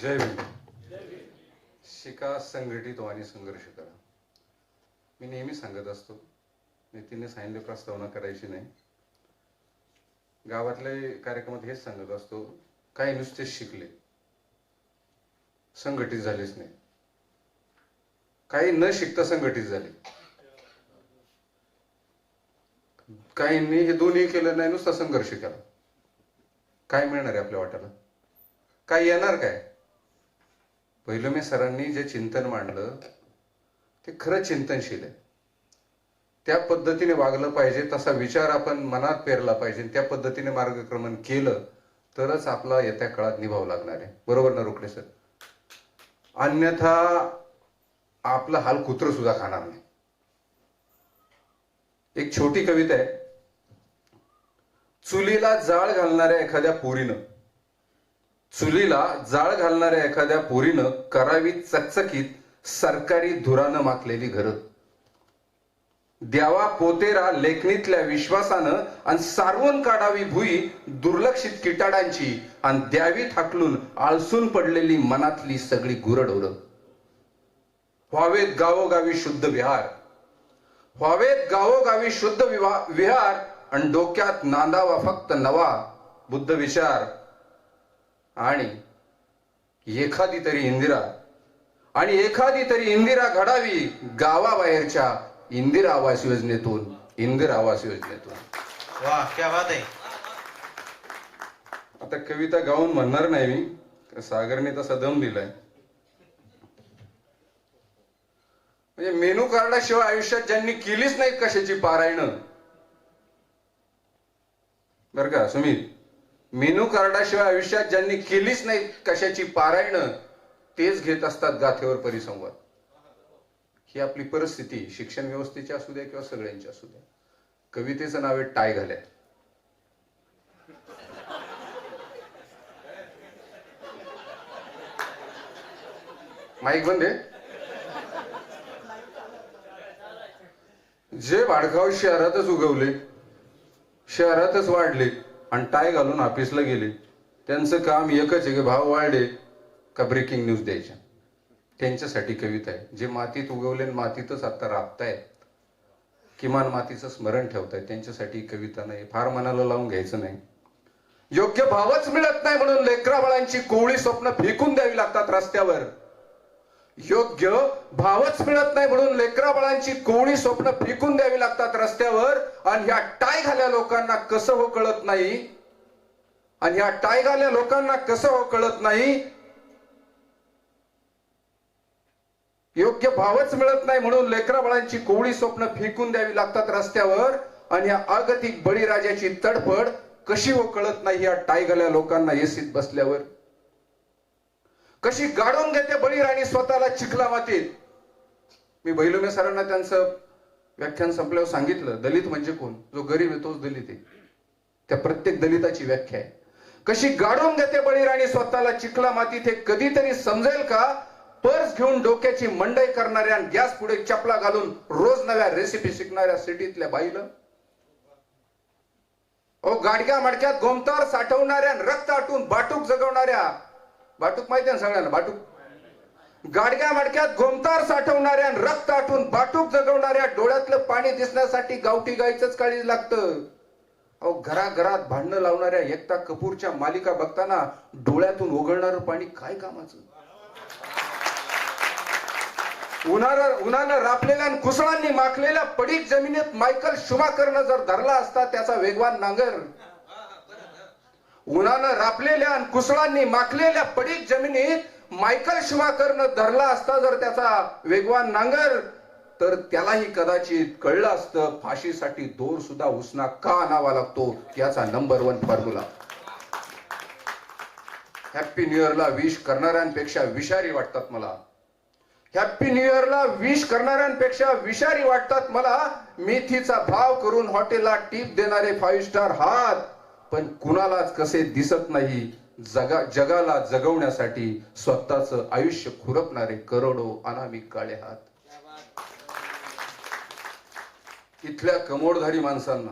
जय भीम. शिका, संघटित आणि संघर्ष करा. मी नेहमी सांगत असतो, नितीनने सांगितले प्रस्तावना करायची नाही. गावातल्या कार्यक्रमात हेच सांगत असतो, काही नुसते शिकले, संघटित झालेच नाही. काही न शिकता संघटित झाले. काहींनी हे दोन्ही केलं नाही, नुसता संघर्ष केला. काय मिळणार आहे आपल्या वाट्याला? काय येणार काय? पहिलं मी सरांनी जे चिंतन मांडलं ते खरं चिंतनशील आहे. त्या पद्धतीने वागलं पाहिजे, तसा विचार आपण मनात पेरला पाहिजे, त्या पद्धतीने मार्गक्रमण केलं तरच आपला येत्या काळात निभाव लागणार आहे. बरोबर ना रोकडे सर? अन्यथा आपला हाल कुत्र सुद्धा खाणार नाही. एक छोटी कविता आहे. चुलीला जाळ घालणाऱ्या एखाद्या पोरीनं, चुलीला जाळ घालणाऱ्या एखाद्या पोरीनं करावी चकचकीत सरकारी धुरानं माखलेली घरं. द्यावा पोतेरा लेखणीतल्या विश्वासानं आणि सारवून काढावी भुई दुर्लक्षित किटाडांची आणि द्यावी थाकलून आळसून पडलेली मनातली सगळी गुरढोरं. व्हावेत गावोगावी शुद्ध विहार, व्हावेत गावोगावी शुद्ध विहार आणि डोक्यात नांदावा फक्त नवा बुद्ध विचार. आणि एखादी तरी इंदिरा घडावी गावाबाहेरच्या इंदिरा आवास योजनेतून. वाह, क्या बात आहे. आता कविता गाऊन म्हणणार नाही मी, सागरने तसा दम दिलाय. म्हणजे मेनू कार्डाशिवाय आयुष्यात ज्यांनी केलीच नाहीत कशाची पारायण, बर का सुमित, मेनू कार्डाशिवाय आयुष्यात ज्यांनी केलीच नाहीत कशाची पारायण, तेच घेत असतात गाथेवर परिसंवाद. ही आपली परिस्थिती शिक्षण व्यवस्थेची असू द्या किंवा सगळ्यांची असू द्या. कवितेचं नाव आहे टाय घाल्या. माईक बंद आहे. जे भाडखाव शहरातच उगवले, शहरातच वाढले आणि टाय घालून ऑफिसला गेले, त्यांचं काम एकच आहे की भाव वाढले का ब्रेकिंग न्यूज द्यायच्या. त्यांच्यासाठी कविता आहे. जे मातीत उगवले आणि मातीतच आता राबतायत, किमान मातीचं स्मरण ठेवतायत, त्यांच्यासाठी कविता नाही. फार मनाला लावून घ्यायचं नाही. योग्य भावच मिळत नाही म्हणून लेकरा बाळांची कोवळी स्वप्न फेकून द्यावी लागतात रस्त्यावर. योग्य भावच मिळत नाही म्हणून लेकरा बाळांची कोवळी स्वप्न फेकून द्यावी लागतात रस्त्यावर. आणि ह्या टाय घाल्या लोकांना कसं हो कळत नाही, आणि ह्या टाय घाल्या लोकांना कसं हो कळत नाही. योग्य भावच मिळत नाही म्हणून लेकरा बाळांची कोवळी स्वप्न फेकून द्यावी लागतात रस्त्यावर. आणि या आगतिक बळीराजाची तडफड कशी हो कळत नाही या टाय घाल्या लोकांना एसीत बसल्यावर. कशी गाडून घेते बळीराणी स्वतःला चिखला मातीत. मी बैलुमे सरांना त्यांचं व्याख्यान संपल्यावर सांगितलं, दलित म्हणजे कोण? जो गरीब आहे तोच दलित आहे. त्या प्रत्येक दलिताची व्याख्या आहे. कशी गाडून घेते बळीराणी स्वतःला चिखला मातीत हे कधीतरी समजेल का? पर्स घेऊन डोक्याची मंडई करणाऱ्या, गॅस पुढे चपला घालून रोज नव्या रेसिपी शिकणाऱ्या सिटीतल्या बाईला, गाडक्या मडक्यात गोमतार साठवणाऱ्या, रक्त आटून बाटूक जगवणाऱ्या, बाटूक माहिती आहे सगळ्यांना, बाटूक, गाडक्या मडक्यात गोमतार साठवणाऱ्या, रक्त आटून बाटूक जगवणाऱ्या, डोळ्यातलं पाणी दिसण्यासाठी गावठी गायचंच काळीज लागतं. घराघरात भांडणं लावणाऱ्या एकता कपूरच्या मालिका बघताना डोळ्यातून ओघळणारं पाणी काय कामाचं. उन्हानं रापलेल्या आणि कुसळांनी माखलेल्या पडीक जमिनीत मायकल शुमाकरनं जर धरला असता त्याचा वेगवान नांगर, उन्हानं रापलेल्या आणि कुसळांनी माखलेल्या पडीक जमिनीत मायकल शुमाकरनं धरला असता जर त्याचा वेगवान नांगर, तर त्यालाही कदाचित कळलं असतं फाशीसाठी दोर सुद्धा उसना का आणावा लागतो याचा नंबर 1 फॉर्म्युला. हॅपी न्यू इयरला विश करणाऱ्यांपेक्षा विषारी वाटतात मला. हॅपी न्यू इयरला विश करणाऱ्यांपेक्षा विषारी वाटतात मला मेथीचा भाव करून हॉटेलला टिप देणारे 5 स्टार हात, पण कुणालाच कसे दिसत नाही जगाला जगवण्यासाठी स्वतःचं आयुष्य खुरपणारे करोडो अनामिक काळे हात. इथल्या कमोडधारी माणसांना,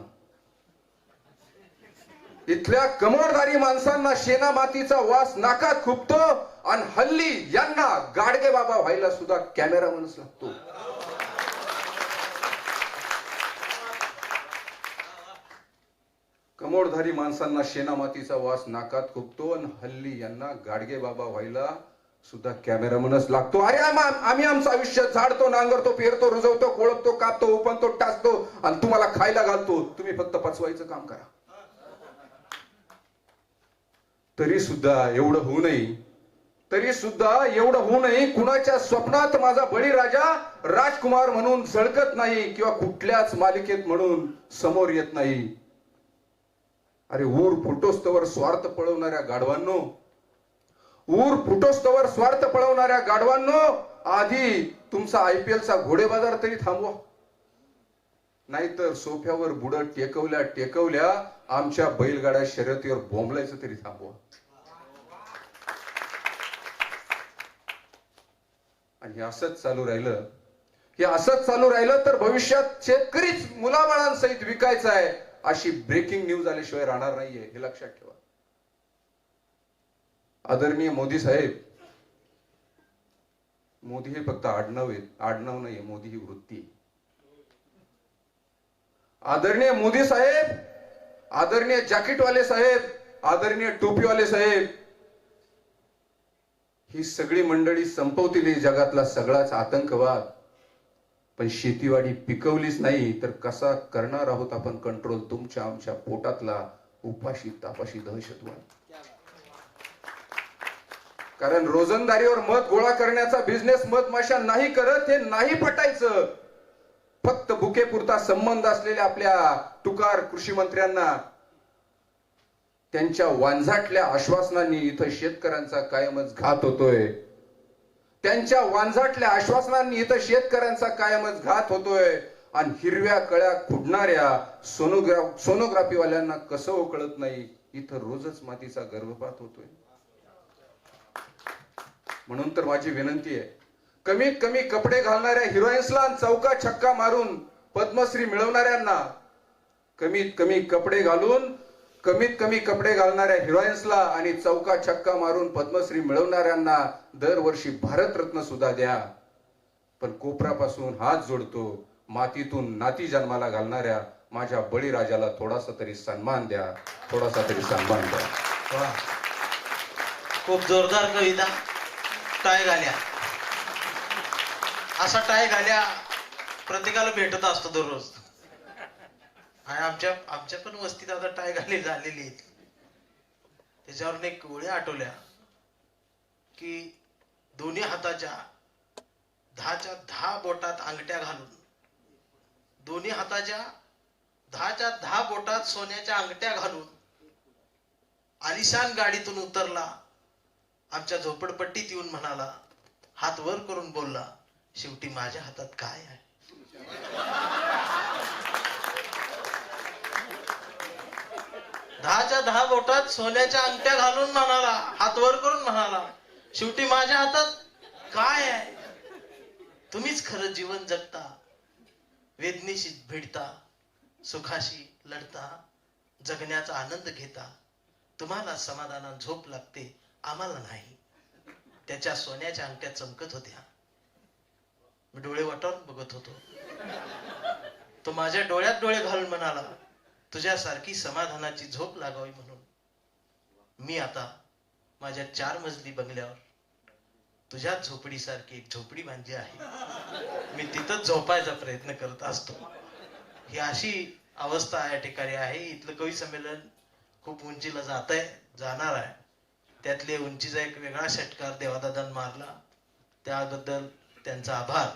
इथल्या कमोरधारी माणसांना शेणा मातीचा वास नाकात खुपतो आणि हल्ली यांना गाडगे बाबा व्हायला सुद्धा कॅमेरामनच लागतो. कमोरधारी माणसांना शेणा मातीचा वास नाकात खुपतो आणि हल्ली यांना गाडगे बाबा व्हायला सुद्धा कॅमेरामनच लागतो. अरे आम्ही आमचं आयुष्य झाडतो, नांगरतो, पेरतो, रुजवतो, कोळपतो, कापतो, उपणतो, टाचतो आणि तुम्हाला खायला घालतो. तुम्ही फक्त पचवायचं काम करा. तरी सुद्धा एवढं होऊ नये, कुणाच्या स्वप्नात माझा बळीराजा राजकुमार म्हणून झळकत नाही किंवा कुठल्याच मालिकेत म्हणून समोर येत नाही. अरे ऊर फुटोस्तवर स्वार्थ पळवणाऱ्या गाढवांनो, आधी तुमचा IPL चा घोडेबाजार तरी थांबवा. नाहीतर सोफ्यावर बुडत टेकवल्या आमच्या बैलगाड्या शर्यतीवर बोंबलायचं तरी थांबवा. आणि हे असंच चालू राहिलं तर भविष्यात शेतकरीच मुलाबाळांसहित विकायचा आहे अशी ब्रेकिंग न्यूज आल्याशिवाय राहणार नाहीये, हे लक्षात ठेवा. आदरणीय मोदी साहेब, मोदी हे फक्त आडनाव नाहीये, मोदी ही वृत्ती. आदरणीय मोदी साहेब, आदरणीय जॅकेटवाले साहेब, आदरणीय टोपीवाले साहेब, ही सगळी मंडळी संपवतील जगातला सगळाच आतंकवाद. पण शेतीवाडी पिकवलीच नाही तर कसा करणार आहोत आपण कंट्रोल तुमच्या आमच्या पोटातला उपाशी तापाशी दहशतवाद. कारण रोजंदारीवर मत गोळा करण्याचा बिझनेस मधमाशा नाही करत, हे नाही पटायचं. फक्त बुकेपुरता संबंध असलेल्या आपल्या तुकार कृषी मंत्र्यांना त्यांच्या वांझाटल्या आश्वासनांनी इथं शेतकऱ्यांचा कायमच घात होतोय. आणि हिरव्या कळ्या खुडणाऱ्या सोनोग्राफी वाल्यांना कसं ओळखत नाही, इथं रोजच मातीचा गर्भपात होतोय. म्हणून तर माझी विनंती आहे, कमीत कमी कपडे घालणाऱ्या हिरोईन्सला चौका छक्का मारून पद्मश्री मिळवणाऱ्यांना, कमीत कमी कपडे घालणाऱ्या हिरोईन्सला आणि चौका छक्का मारून पद्मश्री मिळवणाऱ्यांना दरवर्षी भारतरत्न सुद्धा द्या. पण कोपरापासून हात जोडतो, मातीतून नाती जन्माला घालणाऱ्या माझ्या बळीराजाला थोडासा तरी सन्मान द्या. खूप जोरदार कविता. टाय घाल्या, असा टाय घाल्या प्रत्येकाला भेटत असतो दररोज. आणि आमच्या पण वस्तीत आता टाय घाली झालेली आहेत. त्याच्यावर एक ओळी आठवल्या की दोन्ही हाताच्या 10च्या 10 बोटात अंगठ्या घालून, दोन्ही हाताच्या 10च्या 10 बोटात सोन्याच्या अंगठ्या घालून आलिशान गाडीतून उतरला, आमच्या झोपडपट्टीत येऊन म्हणाला, हात वर करून बोलला, शेवटी माझ्या हातात काय आहे. 10च्या 10 बोटात सोन्याच्या अंगठ्या घालून म्हणाला, हात वर करून म्हणाला, शेवटी माझ्या हातात काय आहे. तुम्हीच खरं जीवन जगता, वेदनेशी भिडता, सुखाशी लढता, जगण्याचा आनंद घेता. तुम्हाला समाधानात झोप लागते, आम्हाला नाही. त्याच्या सोन्याच्या अंगठ्या चमकत होत्या. मी डोळे वाटारून बघत होतो. तो माझ्या डोळ्यात डोळे घालून म्हणाला, तुझ्यासारखी समाधानाची झोप लागावी म्हणून मी आता माझ्या 4 मजली बंगल्यावर तुझ्या झोपडीसारखी एक झोपडी बांधली आहे. मी तिथंच झोपायचा प्रयत्न करत असतो. ही अशी अवस्था या ठिकाणी आहे. इथलं कवी संमेलन खूप उंचीला जाणार आहे. त्यातले उंचीचा एक वेगळा षटकार देवादादांनी मारला, त्याबद्दल त्यांचा आभार.